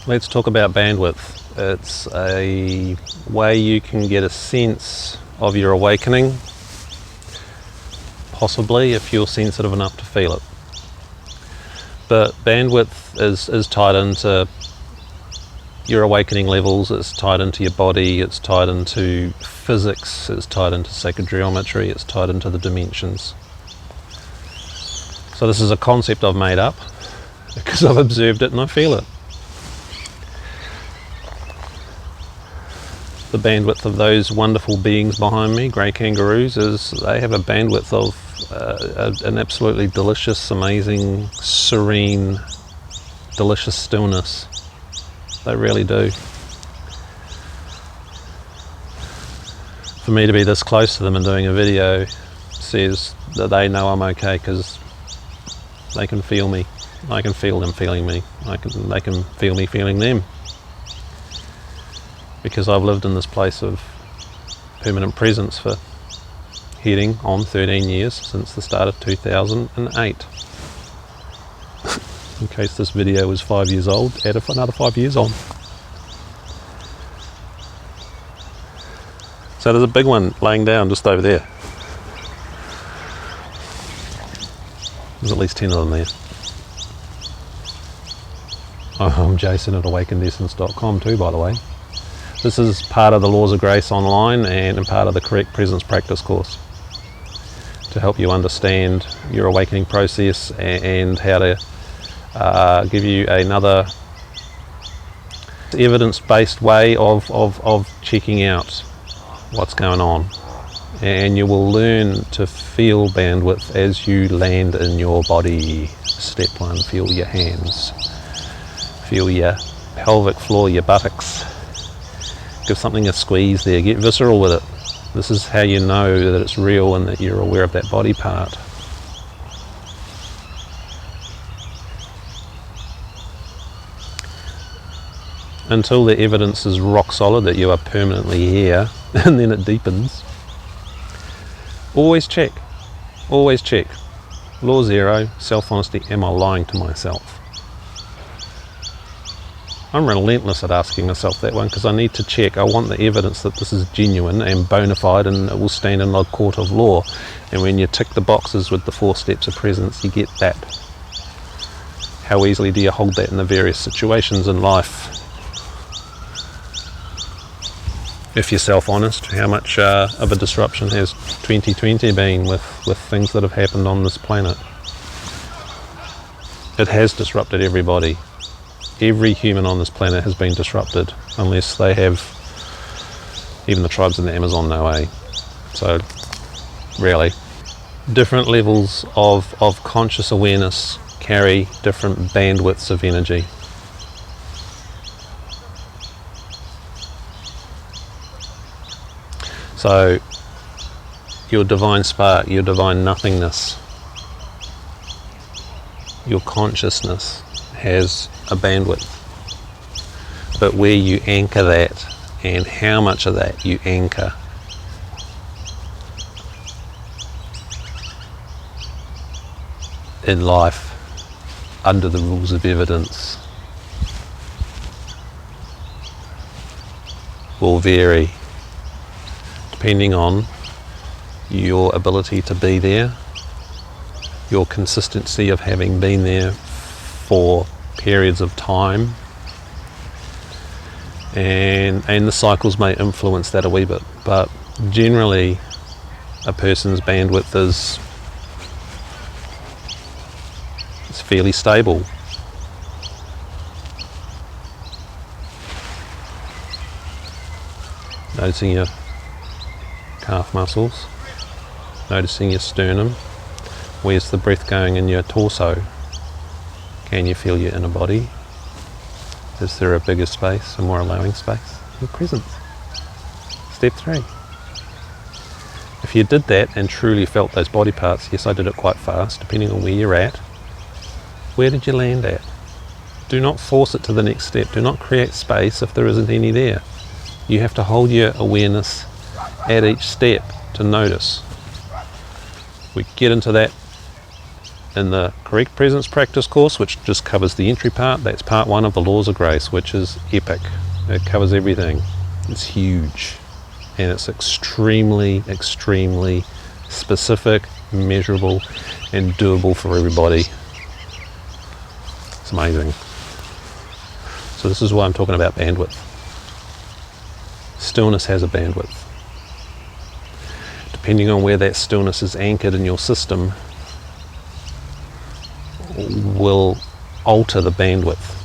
Let's talk about bandwidth. It's a way you can get a sense of your awakening, possibly if you're sensitive enough to feel it. But bandwidth is tied into your awakening levels, it's tied into your body, it's tied into physics, it's tied into sacred geometry, it's tied into the dimensions. So this is a concept I've made up because I've observed it and I feel it. The bandwidth of those wonderful beings behind me, grey kangaroos, is they have a bandwidth of an absolutely delicious, amazing, serene, delicious stillness. They really do. For me to be this close to them and doing a video says that they know I'm okay, because they can feel me. I can feel them feeling me. They can feel me feeling them. Because I've lived in this place of permanent presence for heading on 13 years, since the start of 2008. In case this video was 5 years old, add another 5 years on. So there's a big one laying down just over there. There's at least 10 of them there. I'm Jason at AwakenedEssence.com too, by the way. This is part of the Laws of Grace online and part of the Correct Presence Practice course to help you understand your awakening process and how to give you another evidence-based way of checking out what's going on. And you will learn to feel bandwidth as you land in your body. Step 1, feel your hands. Feel your pelvic floor, your buttocks. Give something a squeeze there, get visceral with it. This is how you know that it's real and that you're aware of that body part. Until the evidence is rock solid that you are permanently here, and then it deepens. Always check. Always check. Law 0, self-honesty, am I lying to myself? I'm relentless at asking myself that one because I need to check. I want the evidence that this is genuine and bona fide and it will stand in the court of law. And when you tick the boxes with the 4 steps of presence, you get that. How easily do you hold that in the various situations in life? If you're self-honest, how much of a disruption has 2020 been with things that have happened on this planet? It has disrupted everybody. Every human on this planet has been disrupted, unless they have, even the tribes in the Amazon know, eh? So, really. Different levels of conscious awareness carry different bandwidths of energy. So, your divine spark, your divine nothingness, your consciousness has a bandwidth, but where you anchor that and how much of that you anchor in life under the rules of evidence will vary depending on your ability to be there, your consistency of having been there for periods of time, and the cycles may influence that a wee bit, but generally a person's bandwidth is fairly stable. Noticing your calf muscles, noticing your sternum, where's the breath going in your torso? Can you feel your inner body? Is there a bigger space, a more allowing space? Your presence. Step 3. If you did that and truly felt those body parts, yes, I did it quite fast, depending on where you're at, where did you land at? Do not force it to the next step. Do not create space if there isn't any there. You have to hold your awareness at each step to notice. We get into that in the correct presence practice course, which just covers the entry part. That's part 1 of the laws of grace, which is epic. It covers everything. It's huge, and it's extremely specific, measurable, and doable for everybody. It's amazing. So this is why I'm talking about bandwidth. Stillness has a bandwidth. Depending on where that stillness is anchored in your system will alter the bandwidth.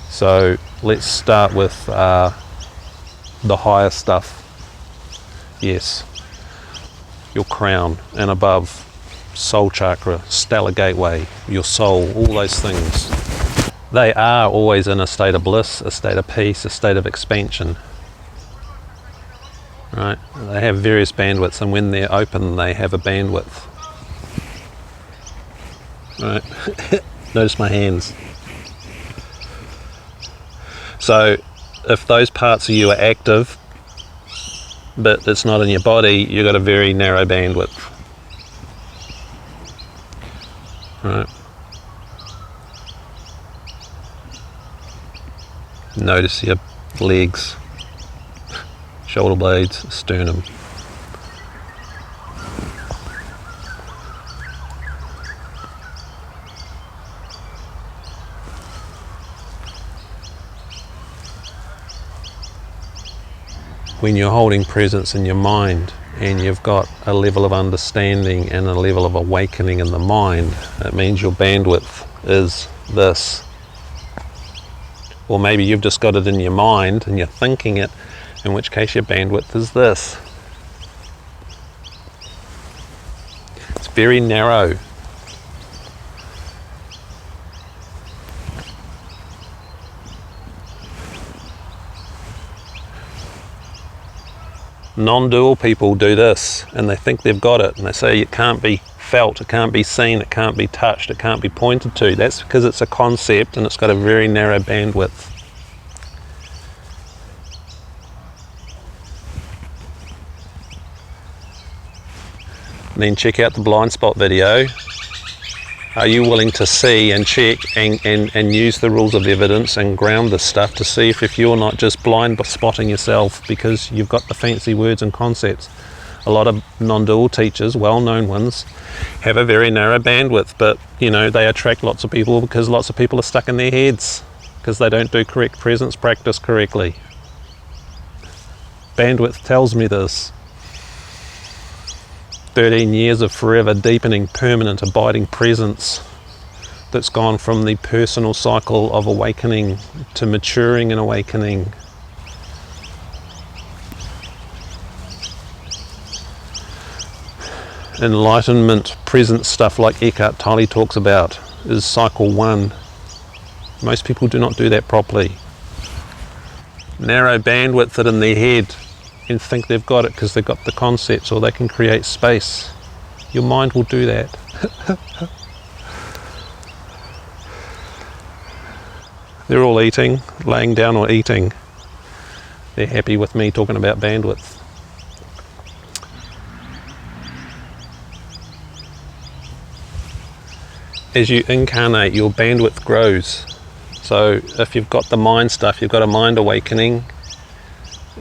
So let's start with the higher stuff. Yes, your crown and above, soul chakra, stellar gateway, your soul, all those things. They are always in a state of bliss, a state of peace, a state of expansion. Right? They have various bandwidths, and when they're open, they have a bandwidth. Right? Notice my hands. So if those parts of you are active, but it's not in your body, you've got a very narrow bandwidth. Right? Notice your legs, shoulder blades, sternum. When you're holding presence in your mind and you've got a level of understanding and a level of awakening in the mind, it means your bandwidth is this. Or maybe you've just got it in your mind and you're thinking it, in which case your bandwidth is this. It's very narrow. Non-dual people do this and they think they've got it, and they say it can't be felt, it can't be seen, it can't be touched, it can't be pointed to. That's because it's a concept and it's got a very narrow bandwidth. And then check out the blind spot video. Are you willing to see and check and use the rules of evidence and ground this stuff to see if you're not just blind spotting yourself because you've got the fancy words and concepts? A lot of non-dual teachers, well-known ones, have a very narrow bandwidth, but you know, they attract lots of people because lots of people are stuck in their heads because they don't do correct presence practice correctly. Bandwidth tells me this. 13 years of forever deepening, permanent, abiding presence that's gone from the personal cycle of awakening to maturing and awakening. Enlightenment presence stuff like Eckhart Tolle talks about is cycle 1. Most people do not do that properly. Narrow bandwidth it in their head and think they've got it because they've got the concepts, or they can create space. Your mind will do that. They're all eating, laying down or eating. They're happy with me talking about bandwidth. As you incarnate, your bandwidth grows. So if you've got the mind stuff, you've got a mind awakening,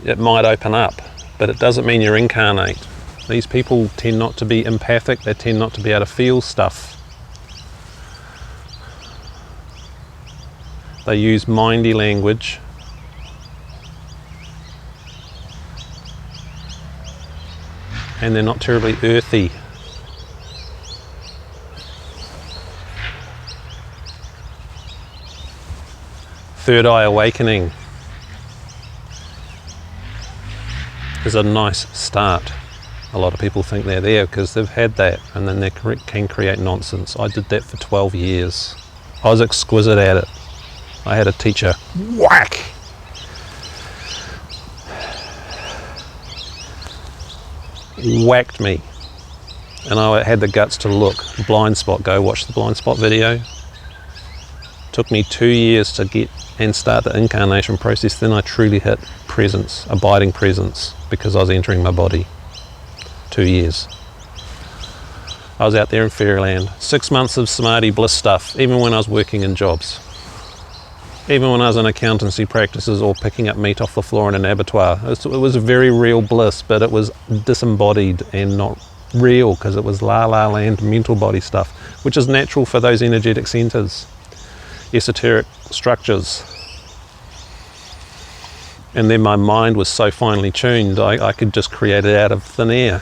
it might open up, but it doesn't mean you're incarnate. These people tend not to be empathic, they tend not to be able to feel stuff. They use mindy language. And they're not terribly earthy. Third eye awakening is a nice start. A lot of people think they're there because they've had that, and then they can create nonsense. I did that for 12 years. I was exquisite at it. I had a teacher whack. Whacked me, and I had the guts to look. Blind spot, go watch the blind spot video. Took me 2 years to get and start the incarnation process. Then I truly hit presence, abiding presence, because I was entering my body. 2 years. I was out there in fairyland. 6 months of samadhi bliss stuff, even when I was working in jobs. Even when I was in accountancy practices or picking up meat off the floor in an abattoir. It was a very real bliss, but it was disembodied and not real because it was la-la land mental body stuff, which is natural for those energetic centers, esoteric structures. And then my mind was so finely tuned, I could just create it out of thin air.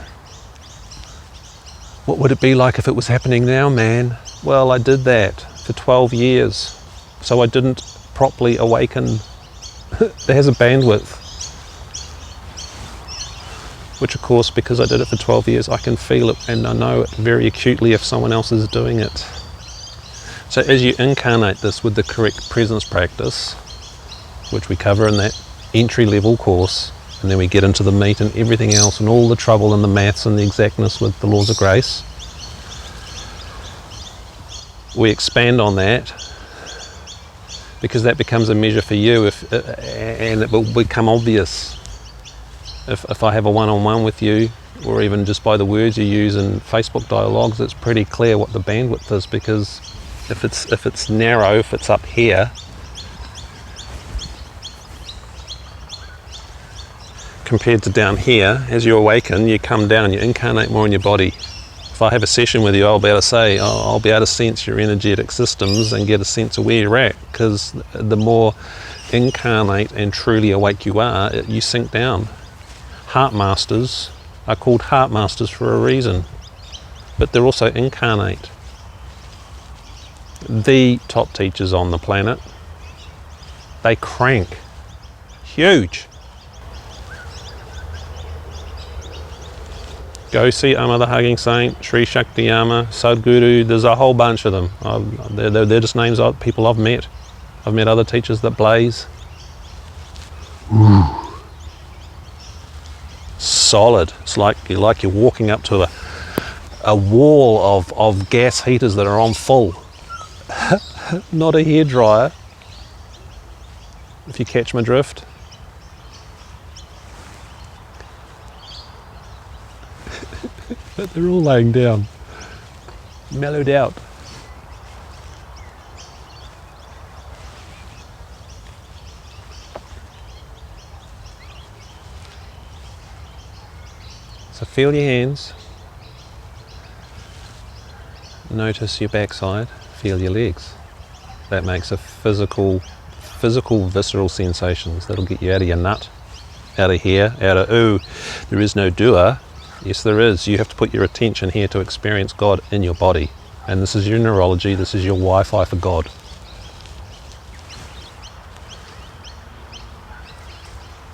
What would it be like if it was happening now, man? Well, I did that for 12 years, so I didn't properly awaken. It has a bandwidth, which of course, because I did it for 12 years, I can feel it and I know it very acutely if someone else is doing it. So as you incarnate this with the correct presence practice, which we cover in that entry-level course, and then we get into the meat and everything else and all the trouble and the maths and the exactness with the laws of grace, we expand on that, because that becomes a measure for you, and it will become obvious. If I have a one-on-one with you, or even just by the words you use in Facebook dialogues, it's pretty clear what the bandwidth is, because if it's narrow, if it's up here, compared to down here, as you awaken, you come down, you incarnate more in your body. If I have a session with you, I'll be able to say, I'll be able to sense your energetic systems and get a sense of where you're at, because the more incarnate and truly awake you are, you sink down. Heart masters are called heart masters for a reason, but they're also incarnate. The top teachers on the planet, they crank. Huge. Go see Amma the Hugging Saint, Sri Shaktiyama, Sadhguru, there's a whole bunch of them. They're just names of people I've met. I've met other teachers that blaze. Ooh. Solid. It's like you're walking up to a wall of gas heaters that are on full. Not a hairdryer, if you catch my drift. But they're all laying down, mellowed out. So feel your hands, notice your backside, feel your legs. That makes a physical, visceral sensations. That'll get you out of your nut, out of here, out of, ooh, there is no doer. Yes, there is. You have to put your attention here to experience God in your body. And this is your neurology, this is your Wi-Fi for God.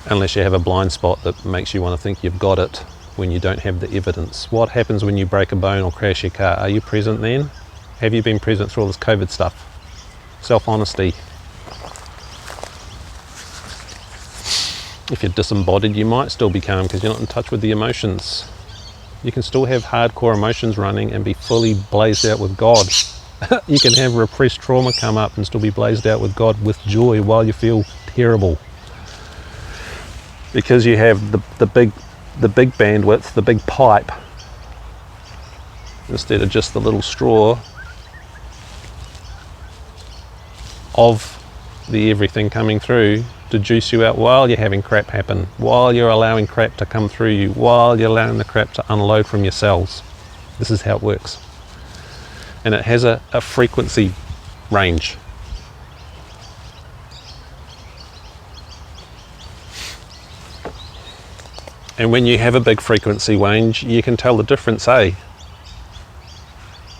Unless you have a blind spot that makes you want to think you've got it when you don't have the evidence. What happens when you break a bone or crash your car? Are you present then? Have you been present through all this COVID stuff? Self-honesty. If you're disembodied, you might still be calm because you're not in touch with the emotions. You can still have hardcore emotions running and be fully blazed out with God. You can have repressed trauma come up and still be blazed out with God with joy while you feel terrible. Because you have the big bandwidth, the big pipe, instead of just the little straw of the everything coming through to juice you out while you're having crap happen, while you're allowing crap to come through you, while you're allowing the crap to unload from your cells. This is how it works. And it has a frequency range. And when you have a big frequency range, you can tell the difference, eh?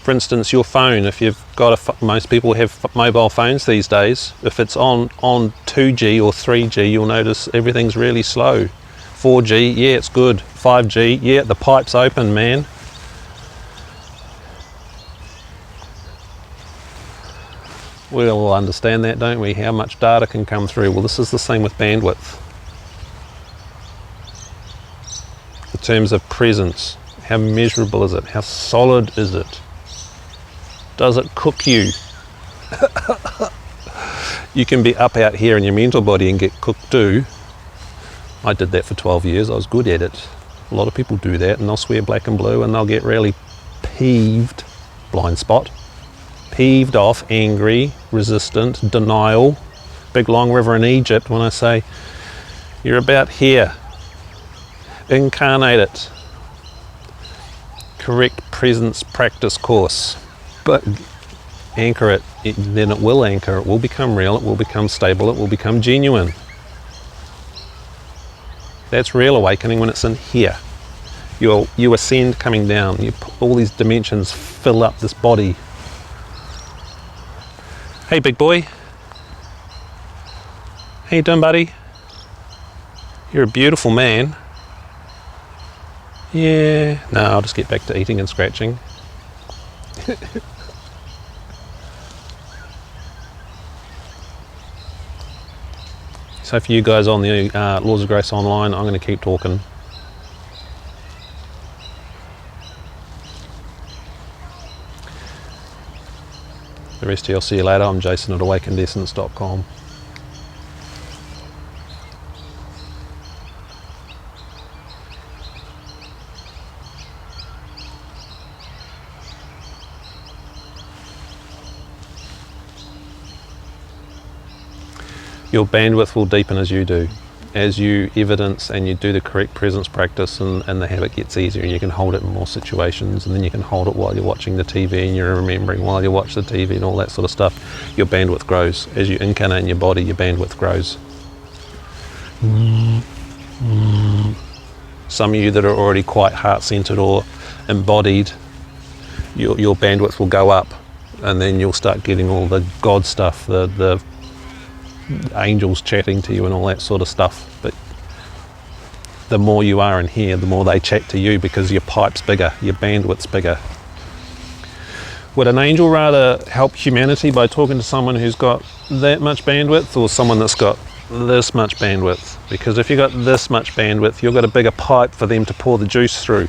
For instance, your phone, if you've got most people have mobile phones these days, if it's on 2G or 3G, you'll notice everything's really slow. 4G, yeah, it's good. 5G, yeah, the pipe's open, man. We all understand that, don't we? How much data can come through. Well, this is the same with bandwidth. In terms of presence, how measurable is it? How solid is it? Does it cook you? You can be up out here in your mental body and get cooked too. I did that for 12 years. I was good at it. A lot of people do that and they'll swear black and blue and they'll get really peeved, blind spot, peeved off, angry, resistant, denial, big long river in Egypt, when I say, you're about here, incarnate it, correct presence practice course, but anchor it, then it will anchor, it will become real, it will become stable, it will become genuine. That's real awakening when it's in here. You ascend coming down, all these dimensions fill up this body. Hey big boy. How you doing, buddy? You're a beautiful man. Yeah, no, I'll just get back to eating and scratching. So for you guys on the Laws of Grace Online, I'm going to keep talking. The rest of you, I'll see you later. I'm Jason at AwakenedEssence.com. Your bandwidth will deepen as you do. As you evidence and you do the correct presence practice, and the habit gets easier, and you can hold it in more situations, and then you can hold it while you're watching the TV and you're remembering while you watch the TV and all that sort of stuff. Your bandwidth grows. As you incarnate in your body, your bandwidth grows. Some of you that are already quite heart-centered or embodied, your bandwidth will go up, and then you'll start getting all the God stuff, the angels chatting to you and all that sort of stuff. But the more you are in here, the more they chat to you, because your pipe's bigger, your bandwidth's bigger. Would an angel rather help humanity by talking to someone who's got that much bandwidth, or someone that's got this much bandwidth? Because if you've got this much bandwidth, you've got a bigger pipe for them to pour the juice through.